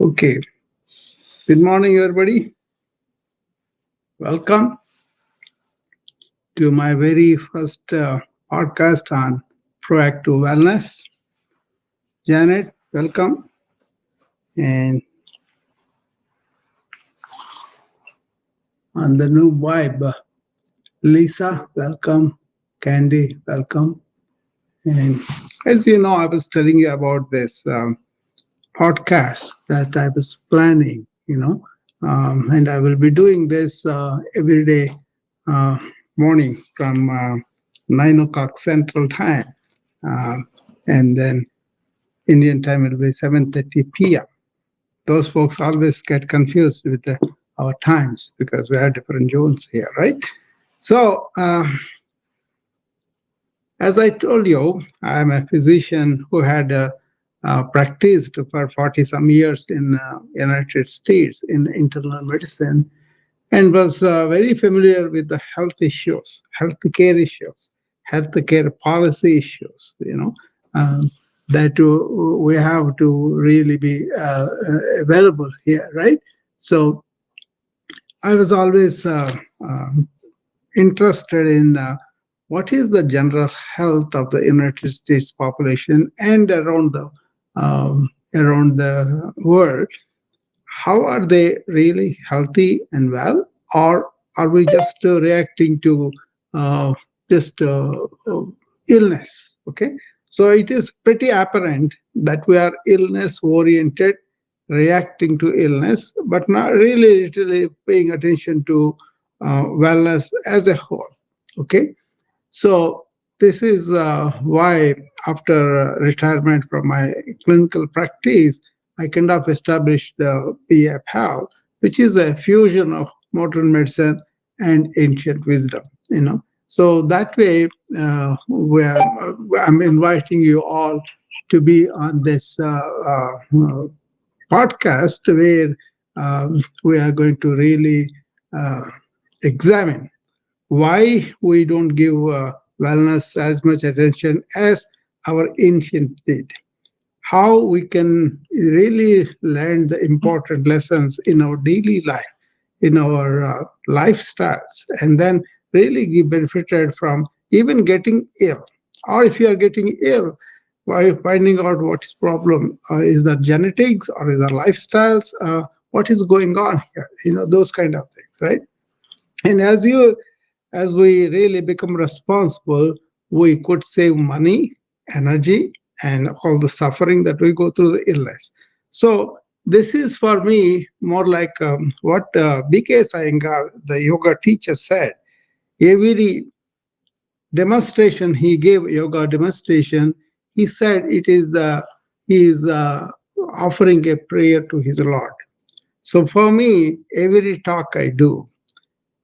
Okay. Good morning, everybody. Welcome to my very first podcast on proactive wellness. Janet, welcome. And on the new vibe, Lisa, welcome. Candy, welcome. And as you know, I was telling you about this podcast that I was planning, and I will be doing this every day uh, morning from 9 o'clock Central Time, uh, and then Indian time will be 7:30 p.m. Those folks always get confused with our times because we have different zones here, right? So, as I told you, I'm a physician who had practiced for 40 some years in United States in internal medicine and was very familiar with the health issues, healthcare policy issues, um, that we have to really be available here, right? So I was always interested in what is the general health of the United States population and around the world. How are they really healthy and well, or are we just reacting to uh, just illness? Okay, so it is pretty apparent that we are illness oriented, reacting to illness, but not really paying attention to wellness as a whole. Okay, so this is why, after retirement from my clinical practice, I kind of established the PFL, which is a fusion of modern medicine and ancient wisdom. So that way, I'm inviting you all to be on this podcast where we are going to really uh, examine why we don't give wellness as much attention as our ancient did, how we can really learn the important lessons in our daily life, in our lifestyles, and then really get benefited from even getting ill. Or if you are getting ill, by finding out what is problem, is that genetics or is that lifestyles, what is going on here, those kind of things, right? And as we really become responsible, we could save money, energy, and all the suffering that we go through the illness. So this is for me more like what BK Iyengar, the yoga teacher, said. Every demonstration he gave, yoga demonstration, he said he is offering a prayer to his Lord. So for me, every talk I do,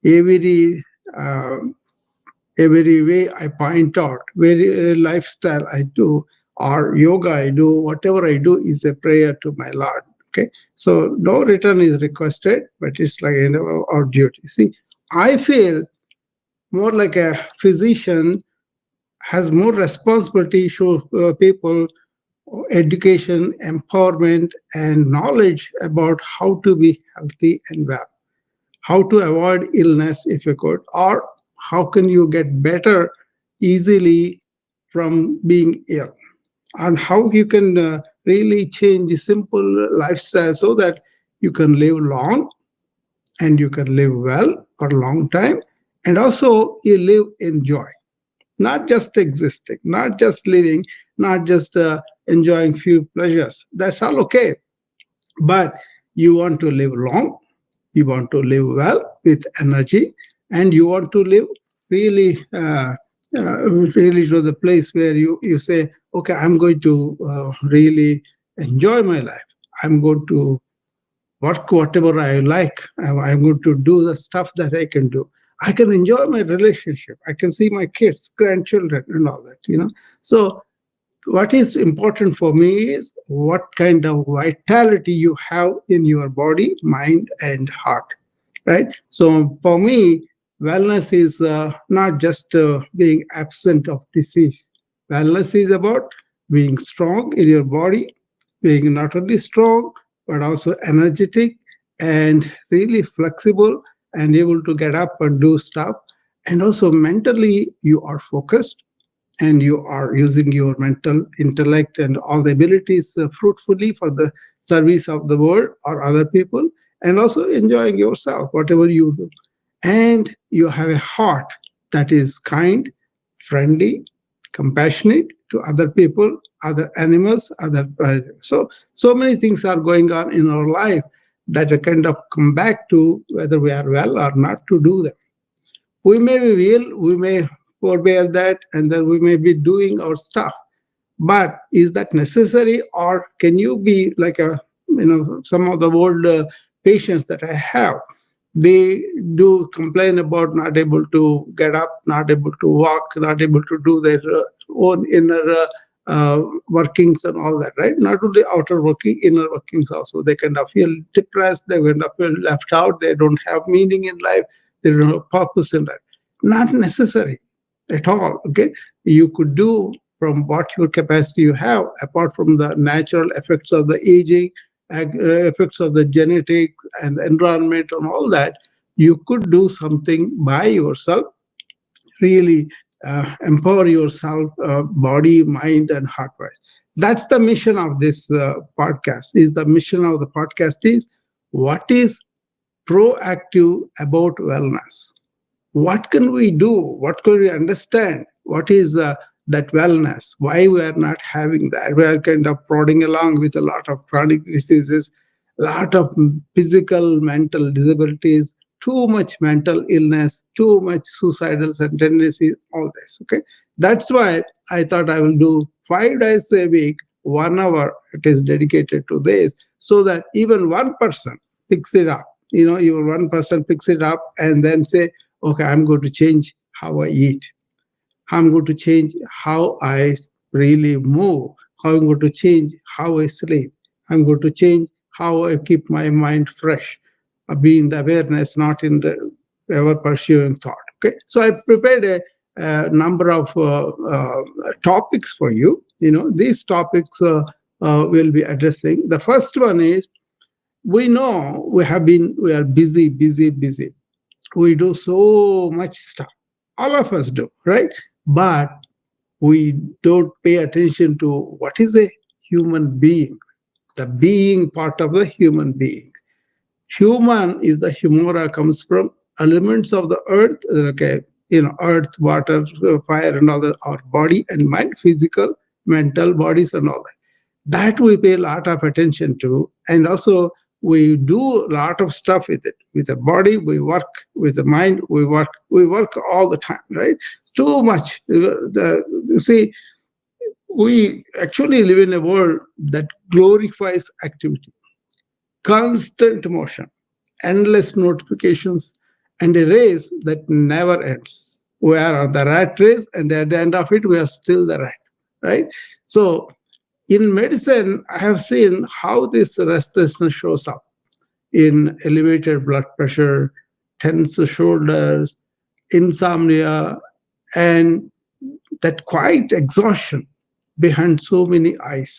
every uh, every way I point out, very lifestyle I do, or yoga I do, whatever I do is a prayer to my Lord. Okay, so no return is requested, but it's like our duty. See, I feel more like a physician has more responsibility to show people education, empowerment, and knowledge about how to be healthy and well, how to avoid illness if you could, or how can you get better easily from being ill, and how you can really change the simple lifestyle so that you can live long and you can live well for a long time, and also you live in joy, not just existing, not just living, not just enjoying few pleasures. That's all okay, but you want to live long, you want to live well with energy, and you want to live really, really to the place where you say, okay, I'm going to really enjoy my life. I'm going to work whatever I like. I'm going to do the stuff that I can do. I can enjoy my relationship. I can see my kids, grandchildren, and all that. So what is important for me is what kind of vitality you have in your body, mind, and heart, right? So for me, wellness is not just being absent of disease. Wellness is about being strong in your body, being not only strong, but also energetic and really flexible and able to get up and do stuff. And also mentally, you are focused and you are using your mental intellect and all the abilities fruitfully for the service of the world or other people, and also enjoying yourself, whatever you do. And you have a heart that is kind, friendly, compassionate to other people, other animals, other so many things are going on in our life that kind of come back to whether we are well or not to do them. We may be ill, we may forbear that, and then we may be doing our stuff. But is that necessary, or can you be like some of the old patients that I have? They do complain about not able to get up, not able to walk, not able to do their own inner workings and all that, right? Not only outer working, inner workings also. They kind of feel depressed, they kind of feel left out, they don't have meaning in life, they don't have purpose in life. Not necessary at all, okay? You could do from what your capacity you have, apart from the natural effects of the aging, effects of the genetics and the environment and all that. You could do something by yourself, really empower yourself, body, mind, and heart wise. That's the mission of this podcast. Is the mission of the podcast is what is proactive about wellness? What can we do? What can we understand? What is that wellness? Why we are not having that? We are kind of prodding along with a lot of chronic diseases, lot of physical, mental disabilities, too much mental illness, too much suicidal tendencies, all this. Okay, that's why I thought I will do 5 days a week, 1 hour. It is dedicated to this, so that even one person picks it up. Even one person picks it up and then say, okay, I'm going to change how I eat. I'm going to change how I really move. How I'm going to change how I sleep. I'm going to change how I keep my mind fresh, be in the awareness, not in the ever pursuing thought. Okay, so I prepared a number of topics for you. These topics we'll be addressing. The first one is, we know we are busy, busy, busy. We do so much stuff. All of us do, right? But we don't pay attention to what is a human being, the being part of the human being. Human is the humora, comes from elements of the earth, okay, earth, water, fire, and other, our body and mind, physical, mental bodies, and all that we pay a lot of attention to. And also we do a lot of stuff with it. With the body we work, with the mind we work all the time, right? Too much. You see, we actually live in a world that glorifies activity, constant motion, endless notifications, and a race that never ends. We are on the rat race, and at the end of it we are still the rat, right? So in medicine, I have seen how this restlessness shows up in elevated blood pressure, tense shoulders, insomnia, and that quiet exhaustion behind so many eyes.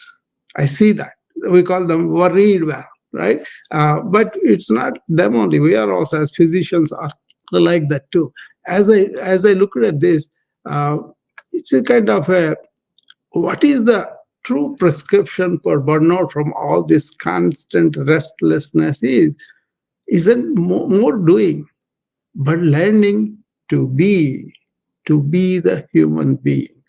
I see that. We call them worried well, right? But it's not them only. We are also, as physicians, are like that too. As I look at this, uh, it's a kind of a, what is the true prescription for burnout from all this constant restlessness isn't more doing, but learning to be the human being.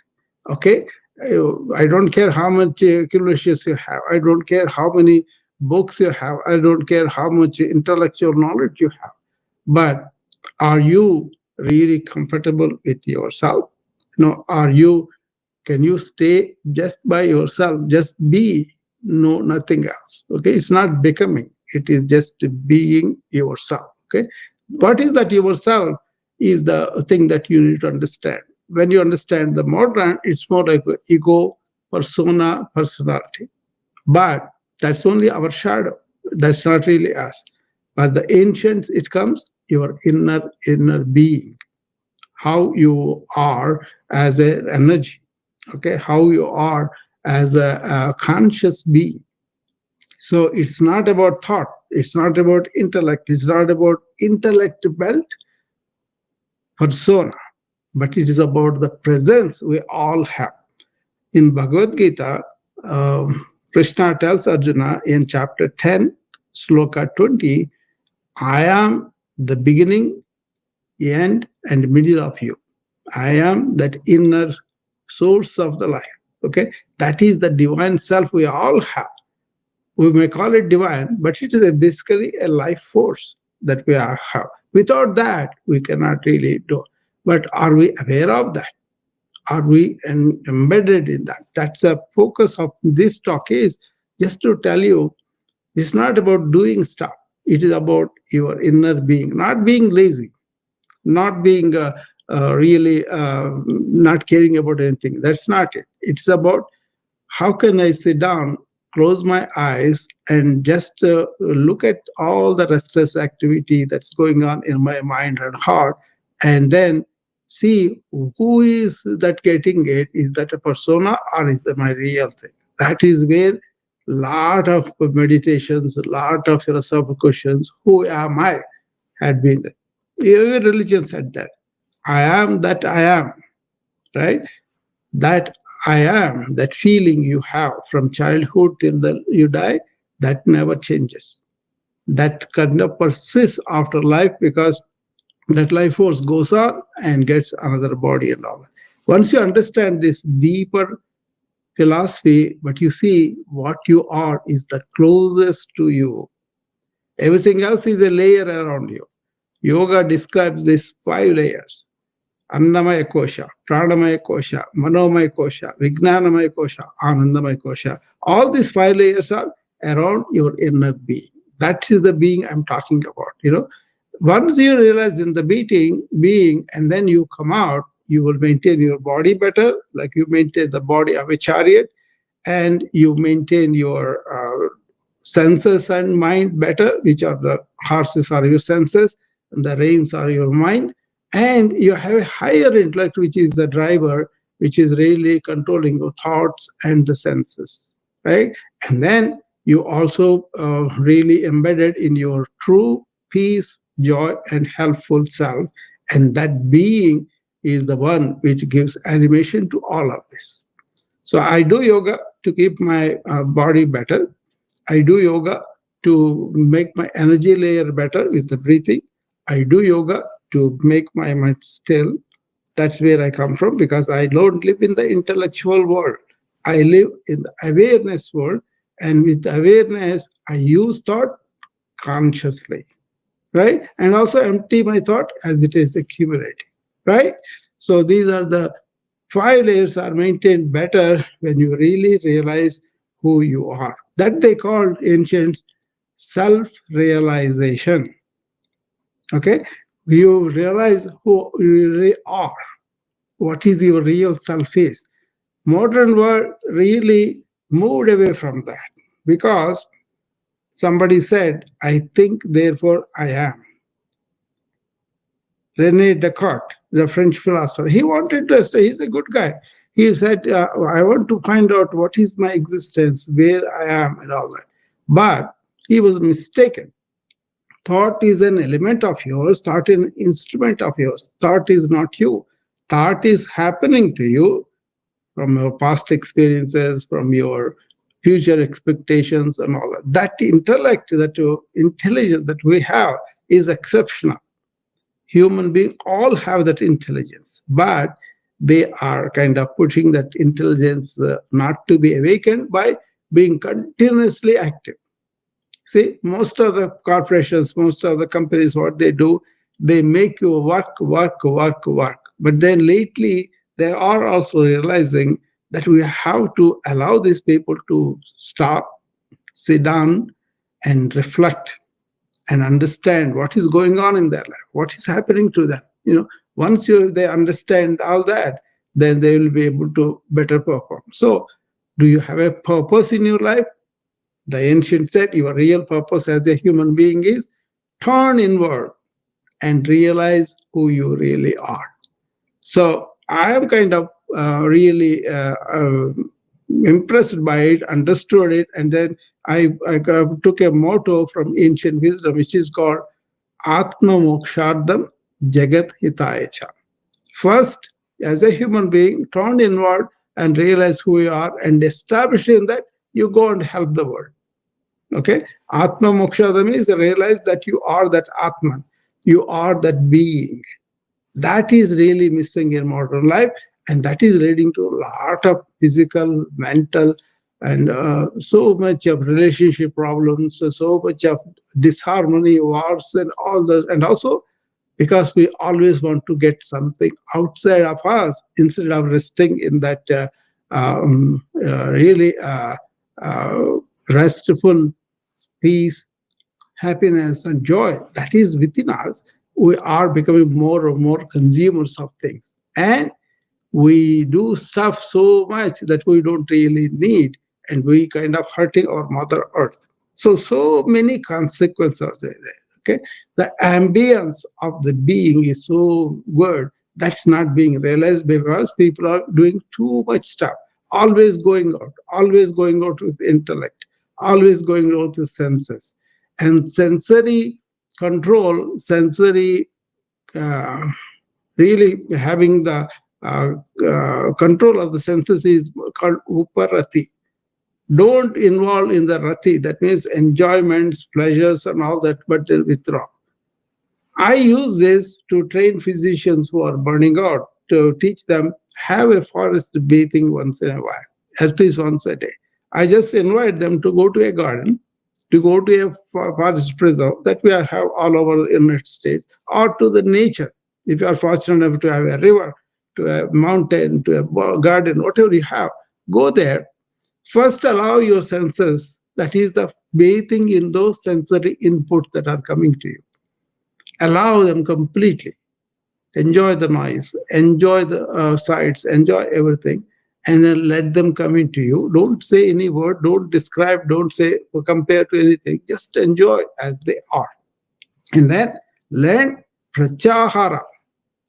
Okay, I don't care how much kilometers you have, I don't care how many books you have, I don't care how much intellectual knowledge you have, but are you really comfortable with yourself? Are you, can you stay just by yourself, just be, no, nothing else? Okay, it's not becoming, it is just being yourself. Okay, what is that yourself is the thing that you need to understand. When you understand the modern, it's more like ego, persona, personality, but that's only our shadow, that's not really us. But the ancients, it comes your inner being, how you are as an energy, okay, how you are as a conscious being. So it's not about thought, it's not about intellect, it's not about intellect belt persona, but it is about the presence we all have. In Bhagavad Gita, Krishna tells Arjuna in chapter 10, sloka 20, I am the beginning, end, and middle of you. I am that inner source of the life. Okay, that is the divine self we all have. We may call it divine, but it is basically a life force that we have. Without that, we cannot really do. But are we aware of that? Are we embedded in that? That's the focus of this talk, is just to tell you it's not about doing stuff. It is about your inner being, not being lazy, not being really not caring about anything. That's not it. It's about how can I sit down, close my eyes, and just look at all the restless activity that's going on in my mind and heart, and then see who is that getting it? Is that a persona or is that my real thing? That is where lot of meditations, a lot of philosophical questions, who am I, had been there. Every religion said that. I am that I am, right? That I am, that feeling you have from childhood till you die, that never changes. That kind of persists after life, because that life force goes on and gets another body and all that. Once you understand this deeper philosophy, but you see what you are is the closest to you. Everything else is a layer around you. Yoga describes these 5 layers: Annamaya Kosha, Pranamaya Kosha, Manomaya Kosha, Vijnanamaya Kosha, Anandamaya Kosha. All these 5 layers are around your inner being. That is the being I'm talking about. Once you realize in the being, and then you come out, you will maintain your body better, like you maintain the body of a chariot, and you maintain your senses and mind better, which are the horses are your senses, and the reins are your mind, and you have a higher intellect, which is the driver, which is really controlling your thoughts and the senses, right? And then you also really embedded in your true peace, joy, and helpful self, and that being is the one which gives animation to all of this. So I do yoga to keep my body better. I do yoga to make my energy layer better with the breathing. I do yoga to make my mind still. That's where I come from, because I don't live in the intellectual world. I live in the awareness world. And with awareness, I use thought consciously, right? And also empty my thought as it is accumulating, right? So these are the 5 layers are maintained better when you really realize who you are. That they called ancients self-realization. Okay, you realize who you really are, what is your real self is. Modern world really moved away from that, because somebody said, I think, therefore I am. Rene Descartes, the French philosopher, he wanted to stay. He's a good guy. He said, I want to find out what is my existence, where I am, and all that. But he was mistaken. Thought is an element of yours, thought is an instrument of yours. Thought is not you. Thought is happening to you from your past experiences, from your future expectations, and all that. That intellect, that intelligence that we have is exceptional. Human beings all have that intelligence, but they are kind of pushing that intelligence not to be awakened by being continuously active. See, most of the corporations, most of the companies, what they do, they make you work, work, work, work. But then lately, they are also realizing that we have to allow these people to stop, sit down, and reflect and understand what is going on in their life, what is happening to them. Once they understand all that, then they will be able to better perform. So, do you have a purpose in your life? The ancient said your real purpose as a human being is turn inward and realize who you really are. So I am kind of really impressed by it, understood it, and then I took a motto from ancient wisdom, which is called Atma Mokshardam Jagat Hitayacha. First, as a human being, turn inward and realize who you are and establish in that you go and help the world. Okay? Atma Mokshadam is realize that you are that Atman, you are that being. That is really missing in modern life, and that is leading to a lot of physical, mental, and so much of relationship problems, so much of disharmony, wars, and all those, and also because we always want to get something outside of us instead of resting in that really uh, restful peace, happiness, and joy that is within us. We are becoming more and more consumers of things. And we do stuff so much that we don't really need, and we kind of hurting our Mother Earth. So many consequences are there. Okay, the ambience of the being is so good that's not being realized because people are doing too much stuff, always going out with intellect, always going out with senses, and sensory control, sensory. Uh, Really having the control of the senses is called uparati. Don't involve in the rati, that means enjoyments, pleasures, and all that, but withdraw. I use this to train physicians who are burning out, to teach them have a forest bathing once in a while, at least once a day. I just invite them to go to a garden, to go to a forest preserve that we have all over the United States, or to the nature. If you are fortunate enough to have a river, to a mountain, to a garden, whatever you have, go there. First, allow your senses, that is the bathing in those sensory inputs that are coming to you. Allow them completely. Enjoy the noise, enjoy the sights, enjoy everything, and then let them come into you. Don't say any word, don't describe, don't say or compare to anything. Just enjoy as they are. And then learn pratyahara.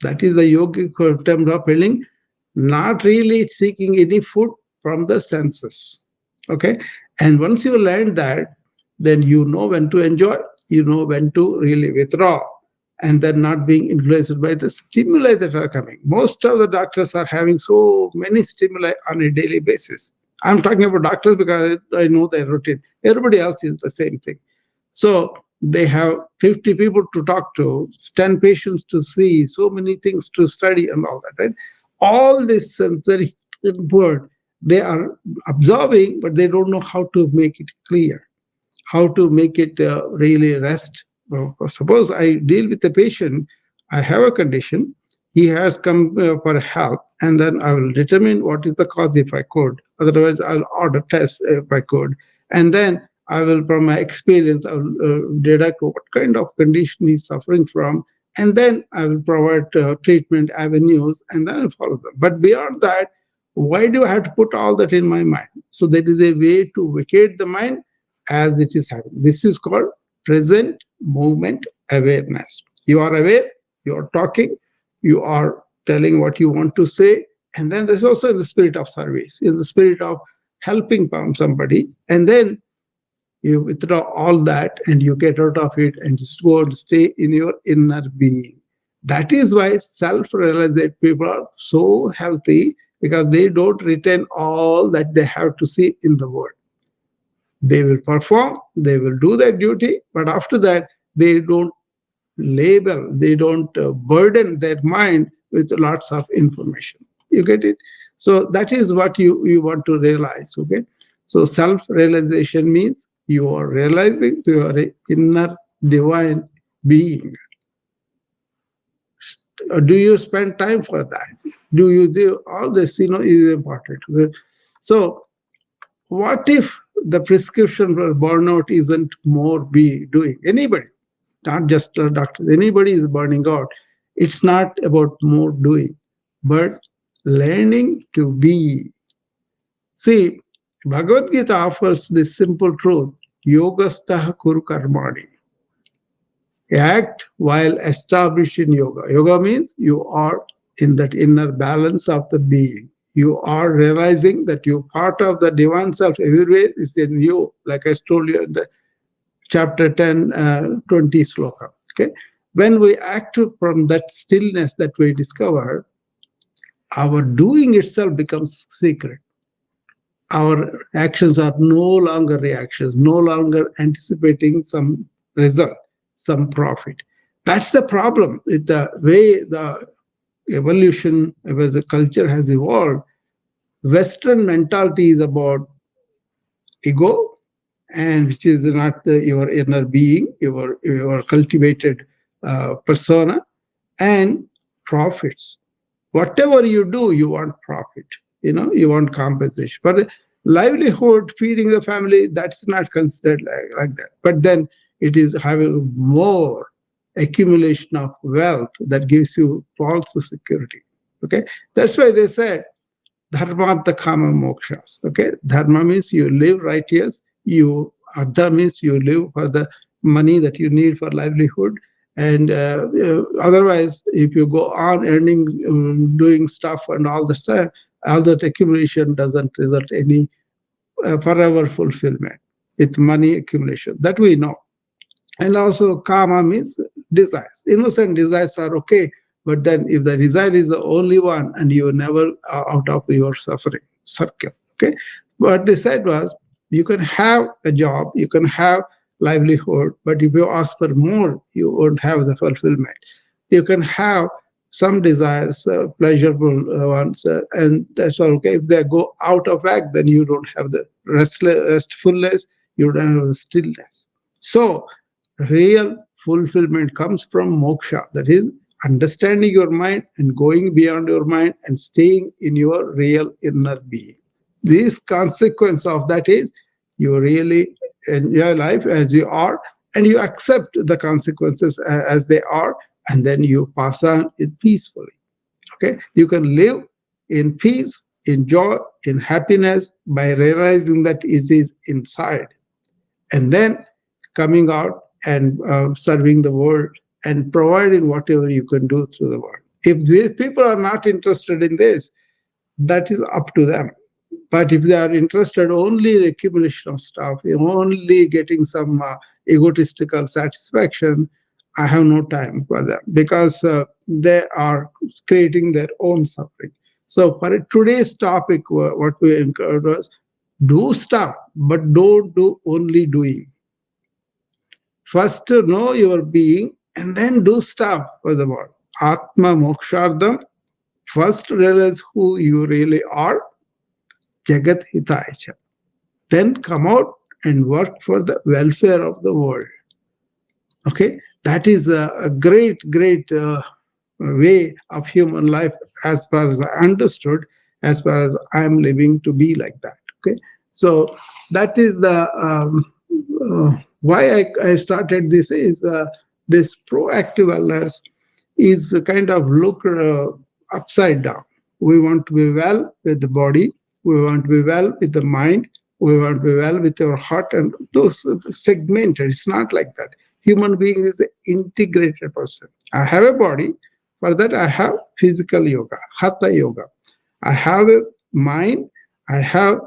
That is the yogic term of healing, not really seeking any food from the senses. Okay. And once you learn that, then you know when to enjoy, you know when to really withdraw, and then not being influenced by the stimuli that are coming. Most of the doctors are having so many stimuli on a daily basis. I'm talking about doctors because I know their routine. Everybody else is the same thing. So they have 50 people to talk to, 10 patients to see, so many things to study, and all that, right? All this sensory input they are absorbing, but they don't know how to make it clear, how to make it really rest. Well, suppose I deal with a patient, I have a condition, he has come for help, and then I will determine what is the cause if I could. Otherwise, I'll order tests if I could. And then I will, from my experience, I will deduct what kind of condition he's suffering from. And then I will provide treatment avenues, and then I'll follow them. But beyond that, why do I have to put all that in my mind? So that is a way to vacate the mind as it is happening. This is called present moment awareness. You are aware, you are talking, you are telling what you want to say, and then there's also in the spirit of service, in the spirit of helping somebody, and then you withdraw all that and you get out of it and just go and stay in your inner being. That is why self-realized people are so healthy, because they don't retain all that they have to see in the world. They will perform, they will do their duty, but after that, they don't label, they don't burden their mind with lots of information. You get it? So that is what you want to realize. Okay. So self-realization means you are realizing your inner divine being. Do you spend time for that? Do you do all this? Is important. So what if the prescription for burnout isn't more be doing? Anybody, not just doctors, anybody is burning out. It's not about more doing, but learning to be. See, Bhagavad Gita offers this simple truth: Yogastha Kuru Karmani. Act while established in yoga. Yoga means you are in that inner balance of the being. You are realizing that you part of the divine self everywhere is in you, like I told you in the chapter 10, 20 sloka. Okay. When we act from that stillness that we discover, our doing itself becomes secret. Our actions are no longer reactions, no longer anticipating some result, some profit. That's the problem with the way the evolution, as the culture has evolved. Western mentality is about ego, and which is not your inner being, your cultivated persona, and profits. Whatever you do, you want profit. You want compensation. But livelihood, feeding the family, that's not considered like that. But then it is having more accumulation of wealth that gives you false security. Okay, that's why they said dharmartha kama mokshas. Okay, dharma means you live righteous. Artha means you live for the money that you need for livelihood. And otherwise, if you go on earning, doing stuff and all the stuff, all that accumulation doesn't result any forever fulfillment. It's money accumulation that we know. And also kama means desires. Innocent desires are okay, but then if the desire is the only one and you are never out of your suffering circle. Okay. What they said was, you can have a job, you can have livelihood, but if you ask for more, you won't have the fulfillment. You can have some desires, pleasurable ones, and that's all okay. If they go out of whack, then you don't have the restfulness, you don't have the stillness. So real fulfillment comes from moksha, that is understanding your mind and going beyond your mind and staying in your real inner being. This consequence of that is you really enjoy life as you are, and you accept the consequences as they are, and then you pass on it peacefully. Okay, you can live in peace, in joy, in happiness by realizing that it is inside, and then coming out and serving the world and providing whatever you can do through the world. If people are not interested in this, that is up to them. But if they are interested only in accumulation of stuff, only getting some egotistical satisfaction, I have no time for them, because they are creating their own suffering. So for today's topic, what we encouraged was, do stuff, but don't do only doing. First, know your being and then do stuff for the world. Atma Mokshardham. First, realize who you really are. Jagat Hitaicha. Then come out and work for the welfare of the world. Okay, that is a great, great way of human life, as far as I understood, as far as I'm living to be like that. Okay, so that is the why I started this is this proactive wellness is a kind of look upside down. We want to be well with the body, we want to be well with the mind, we want to be well with your heart, and those segmented. It's not like that. Human being is an integrated person. I have a body, for that I have physical yoga, hatha yoga. I have a mind, I have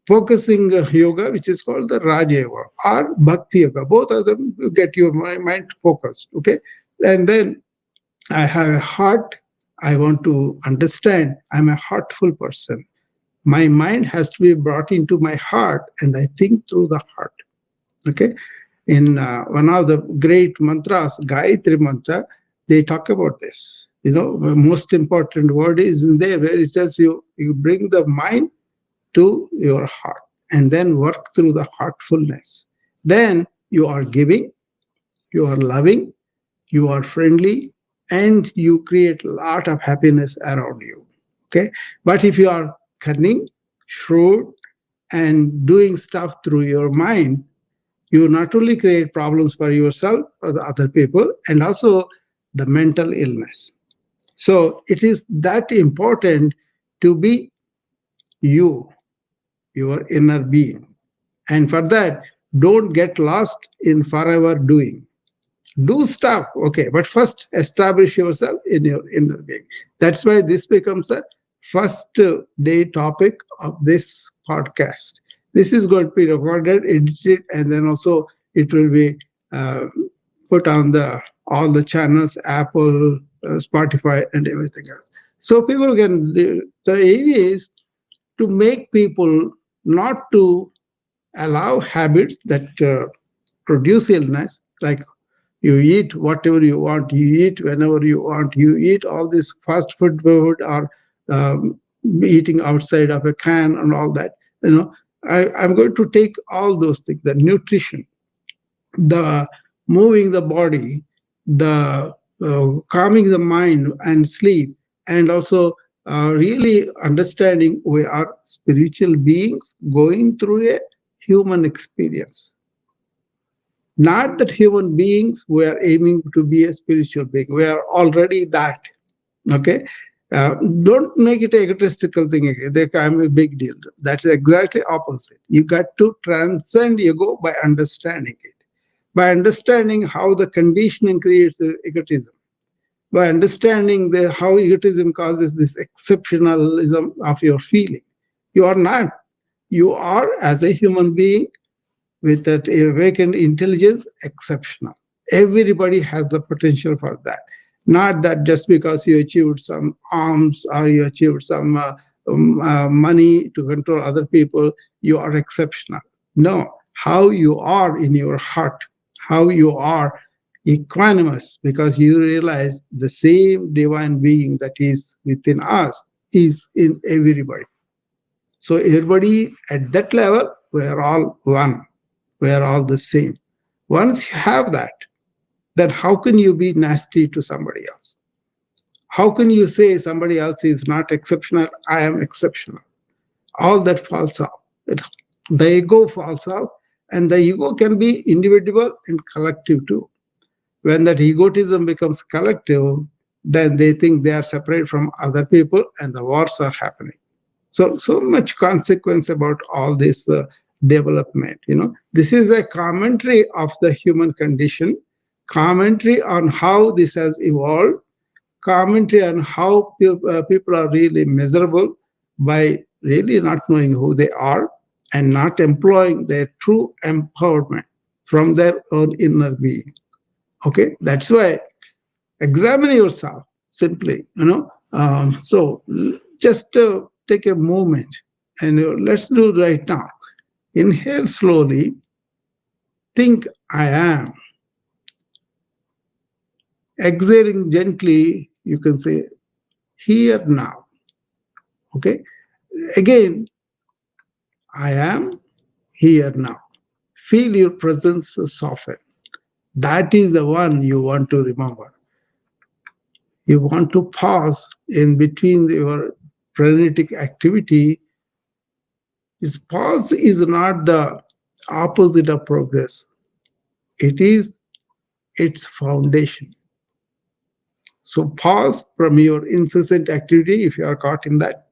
focusing yoga, which is called the Raja Yoga or Bhakti Yoga. Both of them you get your mind focused. Okay, and then I have a heart. I want to understand. I'm a heartful person. My mind has to be brought into my heart, and I think through the heart. Okay, in one of the great mantras, Gayatri mantra, they talk about this. The most important word is in there where it tells you bring the mind to your heart and then work through the heartfulness. Then you are giving, you are loving, you are friendly, and you create a lot of happiness around you. Okay, but if you are cunning, shrewd, and doing stuff through your mind, you not only create problems for yourself or the other people, and also the mental illness. So it is that important to be you, your inner being. And for that, don't get lost in forever doing. Do stuff, okay, but first establish yourself in your inner being. That's why this becomes a first day topic of this podcast. This is going to be recorded, edited, and then also it will be uh, put on the all the channels, Apple, Spotify, and everything else. So people can. The aim is to make people not to allow habits that produce illness, like you eat whatever you want, you eat whenever you want, you eat all this fast food or um, eating outside of a can and all that. You know, I'm going to take all those things, the nutrition, the moving the body, the calming the mind and sleep, and also really understanding we are spiritual beings going through a human experience. Not that human beings we are aiming to be a spiritual being. We are already that. Okay. Don't make it a egotistical thing again. They I'm a big deal. That's exactly opposite. You got to transcend ego by understanding it, by understanding how the conditioning creates egotism, by understanding how egotism causes this exceptionalism of your feeling. You are not. You are, as a human being, with that awakened intelligence, exceptional. Everybody has the potential for that. Not that just because you achieved some arms or you achieved some money to control other people, you are exceptional. No, how you are in your heart, how you are equanimous, because you realize the same divine being that is within us is in everybody. So everybody at that level, we are all one. We are all the same. Once you have that, then how can you be nasty to somebody else? How can you say somebody else is not exceptional? I am exceptional. All that falls out. The ego falls out, and the ego can be individual and collective too. When that egotism becomes collective, then they think they are separate from other people, and the wars are happening. So much consequence about all this development. This is a commentary of the human condition, commentary on how this has evolved, commentary on how people are really miserable by really not knowing who they are and not employing their true empowerment from their own inner being. Okay, that's why examine yourself simply. So just take a moment, and let's do it right now. Inhale slowly, think I am. Exhaling gently, you can say here now. Okay, again, I am here now. Feel your presence soften. That is the one you want to remember. You want to pause in between your frenetic activity. This pause is not the opposite of progress. It is its foundation. So pause from your incessant activity if you are caught in that,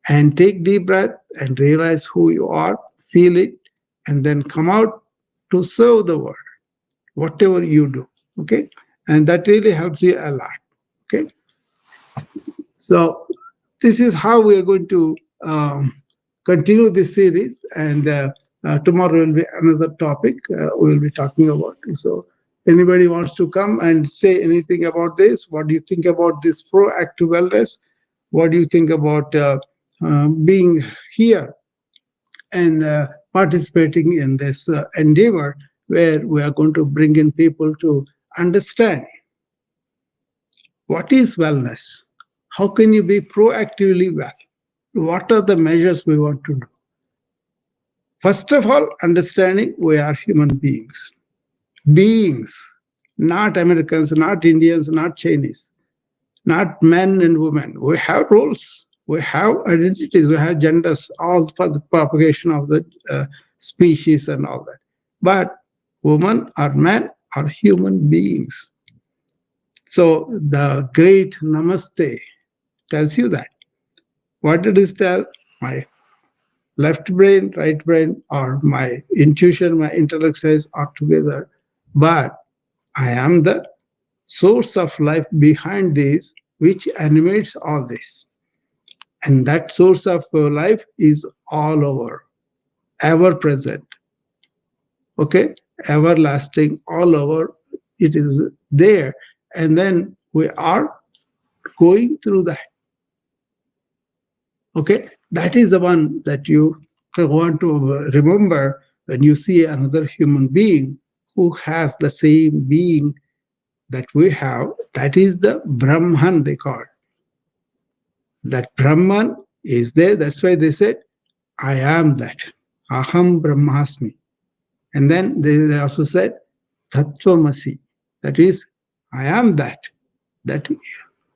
and take deep breath and realize who you are, feel it, and then come out to serve the world, whatever you do. Okay. And that really helps you a lot. Okay. So this is how we are going to continue this series, and tomorrow will be another topic we will be talking about. So anybody wants to come and say anything about this? What do you think about this proactive wellness? What do you think about being here and participating in this endeavor, where we are going to bring in people to understand what is wellness? How can you be proactively well? What are the measures we want to do? First of all, understanding we are human beings. Beings, not Americans, not Indians, not Chinese, not men and women. We have roles, we have identities, we have genders, all for the propagation of the species and all that. But women or men are human beings. So the great Namaste tells you that. What did it tell? My left brain, right brain, or my intuition, my intellect says are together. But I am the source of life behind this, which animates all this. And that source of life is all over, ever present, okay, everlasting, all over. It is there. And then we are going through that. Okay, that is the one that you want to remember when you see another human being who has the same being that we have. That is the Brahman, they call it. That Brahman is there. That's why they said, I am that. Aham Brahmasmi. And then they also said, Tattvamasi. That is, I am that. That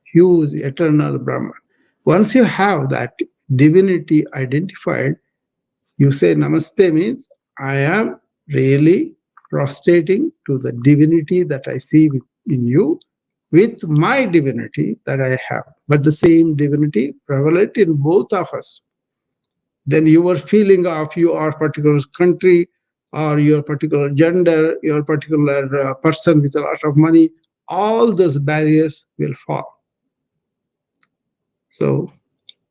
huge eternal Brahman. Once you have that divinity identified, you say Namaste means I am really prostrating to the divinity that I see in you with my divinity that I have, but the same divinity prevalent in both of us. Then your feeling of your particular country or your particular gender, your particular person with a lot of money, all those barriers will fall. So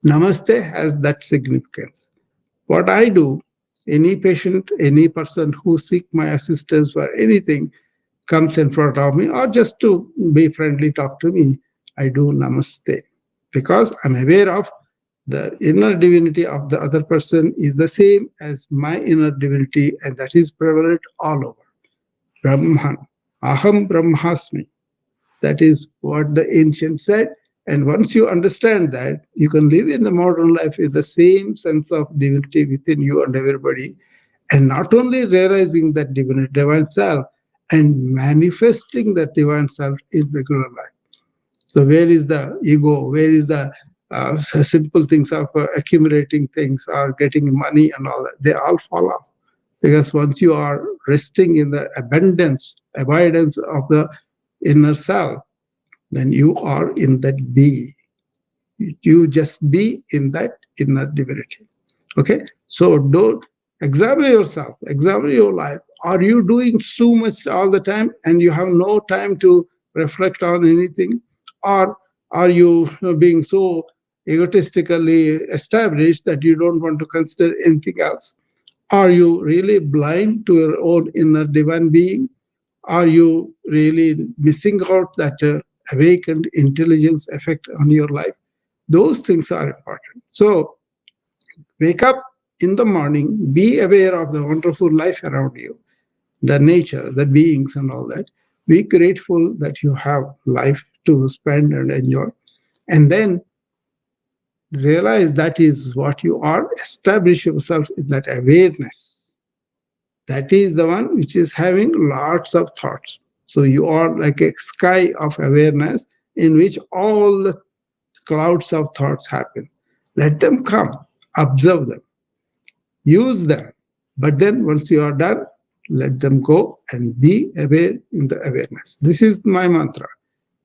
Namaste has that significance. What I do, any patient, any person who seek my assistance for anything comes in front of me or just to be friendly, talk to me, I do Namaste because I'm aware of the inner divinity of the other person is the same as my inner divinity, and that is prevalent all over. Brahman, Aham Brahmasmi. That is what the ancient said. And once you understand that, you can live in the modern life with the same sense of divinity within you and everybody, and not only realizing that divine self and manifesting that divine self in regular life. So where is the ego? Where is the simple things of accumulating things or getting money and all that? They all fall off. Because once you are resting in the abundance of the inner self, then you are in that be. You just be in that inner divinity. Okay, so don't examine yourself, examine your life. Are you doing so much all the time and you have no time to reflect on anything? Or are you being so egotistically established that you don't want to consider anything else? Are you really blind to your own inner divine being? Are you really missing out that awakened intelligence effect on your life? Those things are important. So wake up in the morning, be aware of the wonderful life around you, the nature, the beings, and all that. Be grateful that you have life to spend and enjoy. And then realize that is what you are. Establish yourself in that awareness. That is the one which is having lots of thoughts. So you are like a sky of awareness in which all the clouds of thoughts happen. Let them come, observe them, use them. But then once you are done, let them go and be aware in the awareness. This is my mantra.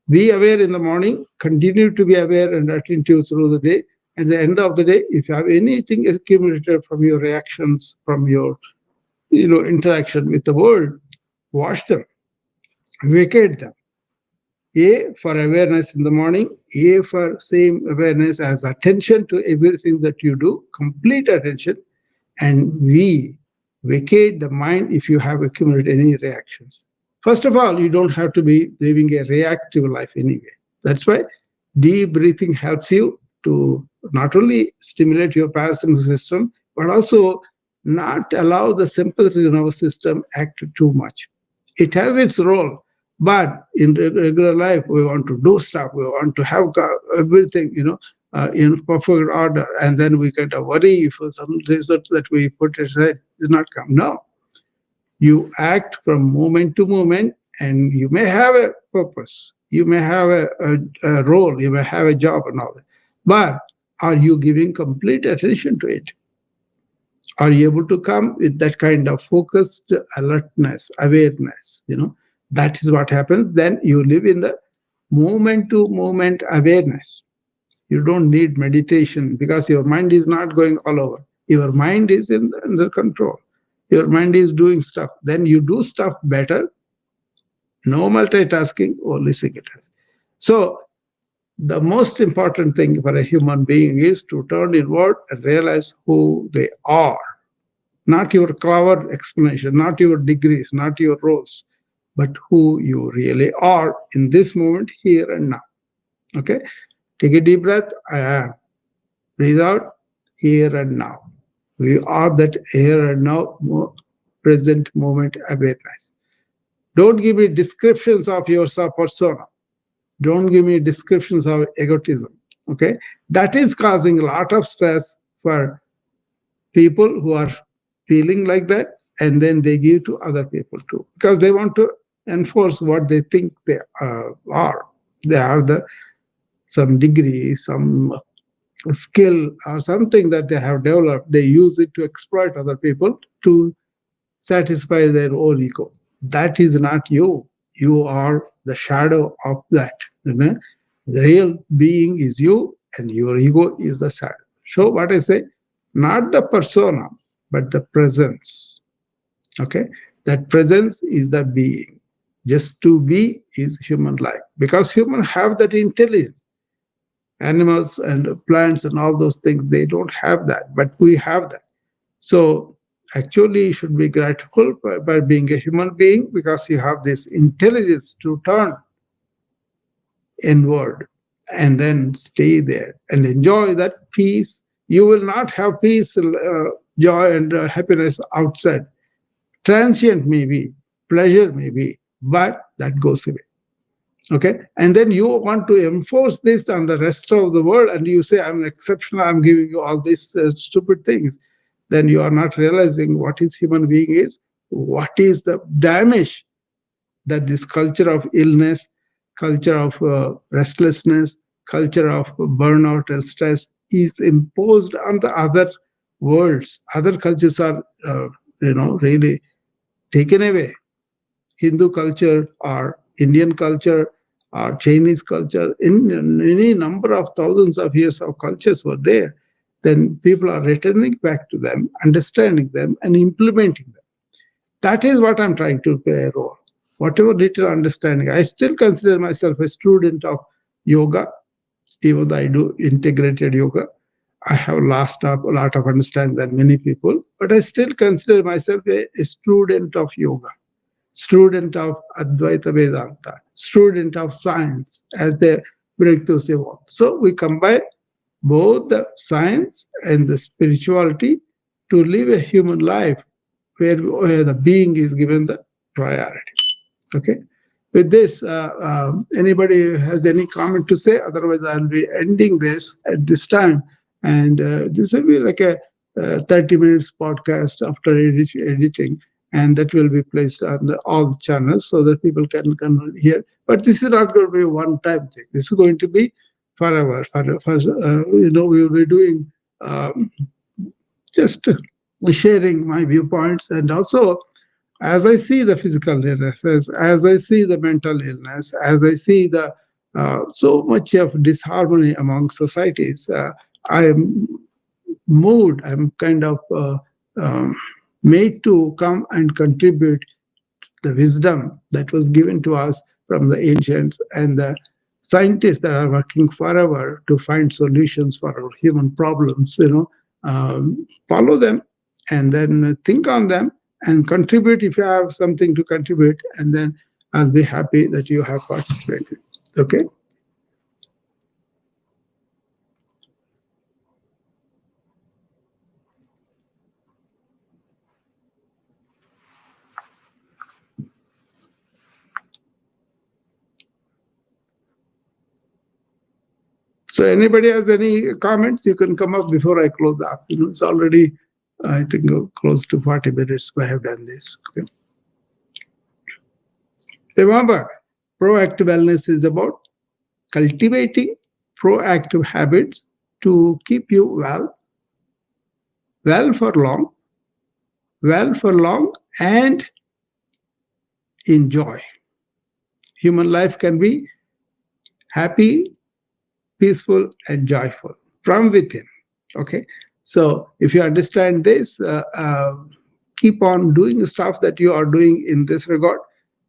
Be aware in the morning, continue to be aware and attentive through the day. At the end of the day, if you have anything accumulated from your reactions, from your interaction with the world, wash them, vacate them. A for awareness in the morning, A for same awareness as attention to everything that you do, complete attention, and we vacate the mind if you have accumulated any reactions. First of all, you don't have to be living a reactive life anyway. That's why deep breathing helps you to not only stimulate your parasympathetic system, but also not allow the sympathetic nervous system act too much. It has its role, but in regular life, we want to do stuff. We want to have everything, in perfect order, and then we kind of worry for some result that we put aside does not come. No, you act from moment to moment, and you may have a purpose, you may have a role, you may have a job and all that, but are you giving complete attention to it? Are you able to come with that kind of focused alertness, awareness? That is what happens. Then you live in the moment to moment awareness. You don't need meditation because your mind is not going all over. Your mind is under control. Your mind is doing stuff. Then you do stuff better. No multitasking, only single task. So The most important thing for a human being is to turn inward and realize who they are. Not your clever explanation, not your degrees, not your roles, but who you really are in this moment, here and now. Okay? Take a deep breath. I am. Breathe out, here and now. We are that here and now present moment awareness. Don't give me descriptions of your persona. Don't give me descriptions of egotism. Okay? That is causing a lot of stress for people who are feeling like that, and then they give to other people too, because they want to enforce what they think they are. They are the some degree, some skill, or something that they have developed. They use it to exploit other people to satisfy their own ego. That is not you. You are the shadow of that. You know? The real being is you, and your ego is the shadow. So, what I say, not the persona, but the presence. Okay? That presence is the being. Just to be is human life, because humans have that intelligence. Animals and plants and all those things, they don't have that, but we have that. So actually, you should be grateful by being a human being, because you have this intelligence to turn inward and then stay there and enjoy that peace. You will not have peace, joy, and happiness outside. Transient maybe, pleasure maybe, but that goes away. Okay, and then you want to enforce this on the rest of the world, and you say, I'm exceptional, I'm giving you all these stupid things. Then you are not realizing what is human being is, what is the damage that this culture of illness, culture of restlessness, culture of burnout and stress is imposed on the other worlds. Other cultures are really taken away. Hindu culture or Indian culture or Chinese culture, in any number of thousands of years of cultures were there. Then people are returning back to them, understanding them, and implementing them. That is what I'm trying to play a role. Whatever little understanding, I still consider myself a student of yoga, even though I do integrated yoga. I have lost up a lot of understanding than many people, but I still consider myself a student of yoga, student of Advaita Vedanta, student of science as the breakthroughs evolve. So we combine both the science and the spirituality to live a human life where the being is given the priority. Okay. With this, anybody has any comment to say? Otherwise, I'll be ending this at this time. And this will be like a 30 minutes podcast after editing. And that will be placed on all the channels so that people can hear. But this is not going to be a one-time thing. This is going to be forever. We will be doing just sharing my viewpoints, and also as I see the physical illnesses, as I see the mental illness, as I see the so much of disharmony among societies, I'm moved. I'm kind of um, made to come and contribute the wisdom that was given to us from the ancients and the scientists that are working forever to find solutions for our human problems. Follow them and then think on them and contribute if you have something to contribute, and then I'll be happy that you have participated. Okay. So anybody has any comments, you can come up before I close up. It's already, I think, close to 40 minutes we have done this. Okay. Remember, proactive wellness is about cultivating proactive habits to keep you well for long, and enjoy. Human life can be happy, peaceful, and joyful from within. Okay. So if you understand this, keep on doing the stuff that you are doing in this regard,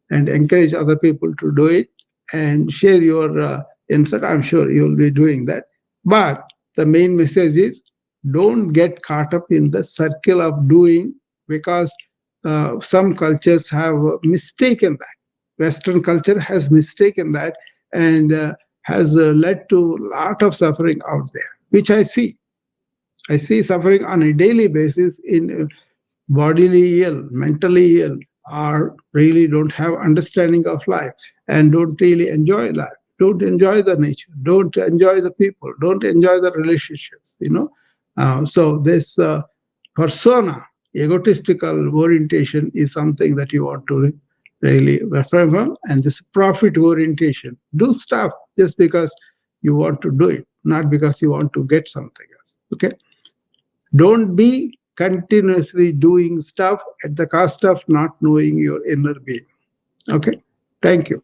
and encourage other people to do it, and share your insert. I'm sure you'll be doing that. But the main message is, don't get caught up in the circle of doing, because some cultures have mistaken that. Western culture has mistaken that, and has led to a lot of suffering out there, which I see. I see suffering on a daily basis in bodily ill, mentally ill, or really don't have understanding of life and don't really enjoy life, don't enjoy the nature, don't enjoy the people, don't enjoy the relationships. So this persona, egotistical orientation is something that you want to really refrain from. And this profit orientation, do stuff just because you want to do it, not because you want to get something else. Okay, don't be continuously doing stuff at the cost of not knowing your inner being. Okay. Thank you.